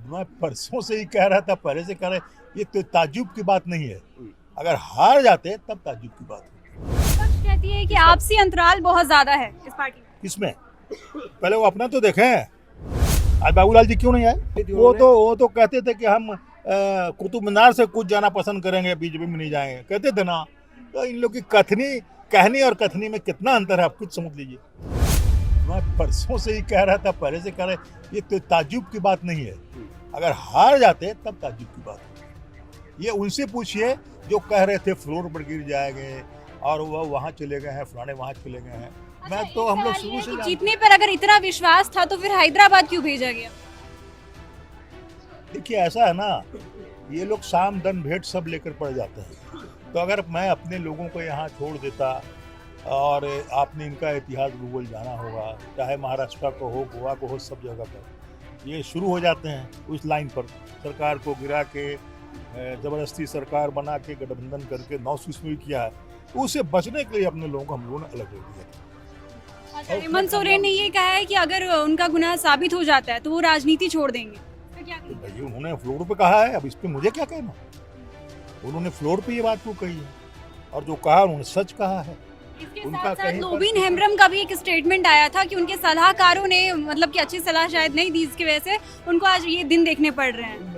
मैं परसों से ही कह रहा था, पहले से कह रहा ये तो ताज्जुब की बात नहीं है। अगर हार जाते तब ताज्जुब की बात होती। विपक्ष कहती है कि आपसी अंतराल बहुत ज्यादा है इस पार्टी में। किसमें? पहले वो अपना तो देखें। आज बाबूलाल जी क्यों नहीं आए? वो तो कहते थे कि हम कुतुब मीनार से कूद जाना पसंद करेंगे, बीजेपी में नहीं जाएंगे, कहते थे ना। तो इन लोग की कथनी, कहनी और कथनी में कितना अंतर है, आप खुद समझ लीजिए। मैं परसों से ही कह रहा था, पहले से कह रहे ये तो ताज्जुब की बात नहीं है। अगर हार जाते तब ताज्जुब की बात होती। ये उनसे पूछिए जो कह रहे थे फ्लोर पर गिर जाएंगे और वह वहाँ चले गए हैं, फलाने वहाँ चले गए हैं। अच्छा, मैं तो एक हम लोग सवाल शुरू ये से है कि जानते जीतने पर अगर इतना विश्वास था तो फिर हैदराबाद क्यों भेजा गया? देखिए ऐसा है ना, ये लोग साम दन भेंट सब लेकर पड़ जाते हैं। तो अगर मैं अपने लोगों को यहाँ छोड़ देता, और आपने इनका इतिहास भूगोल जाना होगा, चाहे महाराष्ट्र को हो, गोवा को हो, सब जगह पर ये शुरू हो जाते हैं उस लाइन पर, सरकार को गिरा के ज़बरदस्ती सरकार बना के गठबंधन करके 9 ईस्वी किया है। तो उससे बचने के लिए अपने लोगों को हम लोगों ने अलग कर दिया। अच्छा, हेमंत सोरेन ने ये कहा है कि अगर उनका गुनाह साबित हो जाता है तो वो राजनीति छोड़ देंगे, तो क्या तो करेंगे? भाई उन्होंने फ्लोर पे कहा है, अब इस पे मुझे क्या कहना। उन्होंने फ्लोर पे ये बात को कही है, और जो कहा उन्होंने सच कहा है। इसके उनका साथ साथ कहीं पर लोबिन किसी- हेम्ब्रम का भी एक स्टेटमेंट आया था कि उनके सलाहकारों ने मतलब कि अच्छी सलाह शायद नहीं दी, इसकी वजह से उनको आज ये दिन देखने पड़ रहे हैं।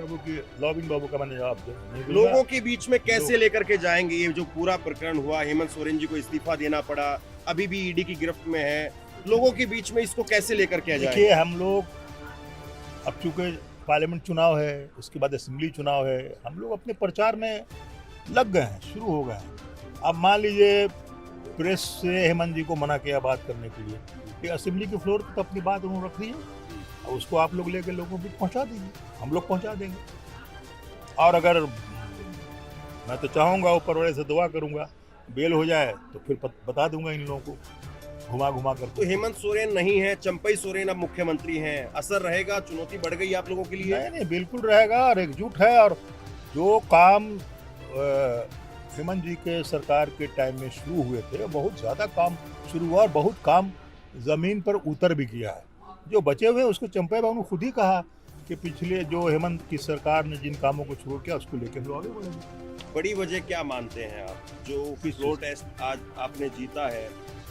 लॉबिंग बाबू का मैंने जवाब नहीं दूंगा। लोगों के बीच में कैसे लेकर के जाएंगे? ये जो पूरा प्रकरण हुआ, हेमंत सोरेन जी को इस्तीफा देना पड़ा, अभी भी ईडी की गिरफ्त में है, लोगों के बीच में इसको कैसे लेकर के जाएंगे? देखिए हम लोग, अब चूंकि पार्लियामेंट चुनाव है, उसके बाद असेंबली चुनाव है, हम लोग अपने प्रचार में लग गए हैं, शुरू हो गए हैं। अब मान लीजिए प्रेस से हेमंत जी को मना किया बात करने के लिए, कि असेंबली के फ्लोर पर तो अपनी बात उन्होंने रख दी है, और उसको आप लोग लेकर लोगों को पहुंचा दीजिए, हम लोग पहुंचा देंगे। और अगर मैं तो चाहूँगा, ऊपर वाले से दुआ करूँगा, बेल हो जाए तो फिर बता दूंगा इन लोगों को घुमा घुमा कर। तो हेमंत सोरेन नहीं है, चंपई सोरेन अब मुख्यमंत्री हैं, असर रहेगा? चुनौती बढ़ गई आप लोगों के लिए? नहीं, बिल्कुल रहेगा, और एकजुट है। और जो काम हेमंत जी के सरकार के टाइम में शुरू हुए थे, बहुत ज़्यादा काम शुरू हुआ, और बहुत काम ज़मीन पर उतर भी किया है। जो बचे हुए उसको चंपई बाबू ने खुद ही कहा कि पिछले जो हेमंत की सरकार ने जिन कामों को शुरू किया उसको लेकर हम लोग आगे बढ़ेंगे। बड़ी वजह क्या मानते हैं आप? जो फ्लोर टेस्ट आज आपने जीता है,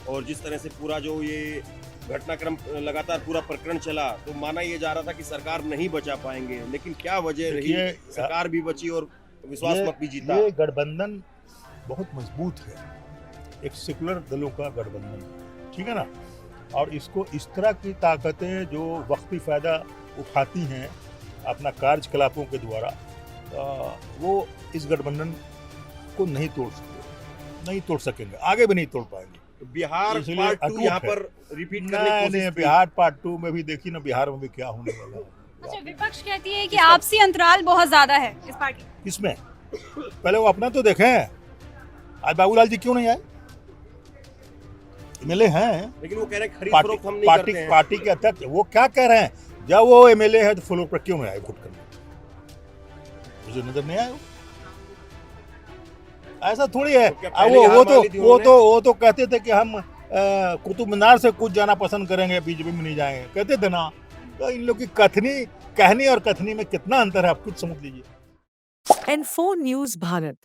और जिस तरह से पूरा जो ये घटनाक्रम लगातार पूरा प्रकरण चला, तो माना ये जा रहा था कि सरकार नहीं बचा पाएंगे, लेकिन क्या वजह रही? सरकार भी बची और विश्वास मत भी जीता। ये गठबंधन बहुत मजबूत है, एक सेकुलर दलों का गठबंधन, ठीक है ना। और इसको इस तरह की ताकतें जो वक्ती फायदा उठाती हैं अपना कार्यकलापों के द्वारा, वो इस गठबंधन को नहीं तोड़ सकते, नहीं तोड़ सकेंगे, आगे भी नहीं तोड़ पाएंगे। तो बिहार इसलिए पार्ट 2 अटूट यहाँ है। पर रिपीट करने की कोशिश नहीं, की। बिहार पार्ट 2 में भी देखिए ना, बिहार में भी क्या होने वाला है। अच्छा, विपक्ष कहती है कि आपसी अंतराल बहुत ज्यादा है इस पार्टी में। किसमें? पहले वो अपना तो देखें। आज बाबूलाल जी क्यों नहीं आए? एमएलए हैं, लेकिन वो कह रहे हैं खरीद पार्टी फरोख्त हम नहीं पार्टी करते हैं। पार्टी के अध्यक्ष, वो क्या कह रहे हैं? जब वो एमएलए है तो फ्लोर पर क्यों नहीं आए वोट करने? मुझे नजर नहीं आया। ऐसा थोड़ी है। तो क्या पहले हार मान ली थी वो तो कहते थे कि हम कुतुब मीनार से कूद जाना पसंद करेंगे, बीजेपी में नहीं जाएंगे, कहते थे ना। तो इन लोग की कथनी, कहनी और कथनी में कितना अंतर है, आप खुद समझ लीजिए। N4 News Bharat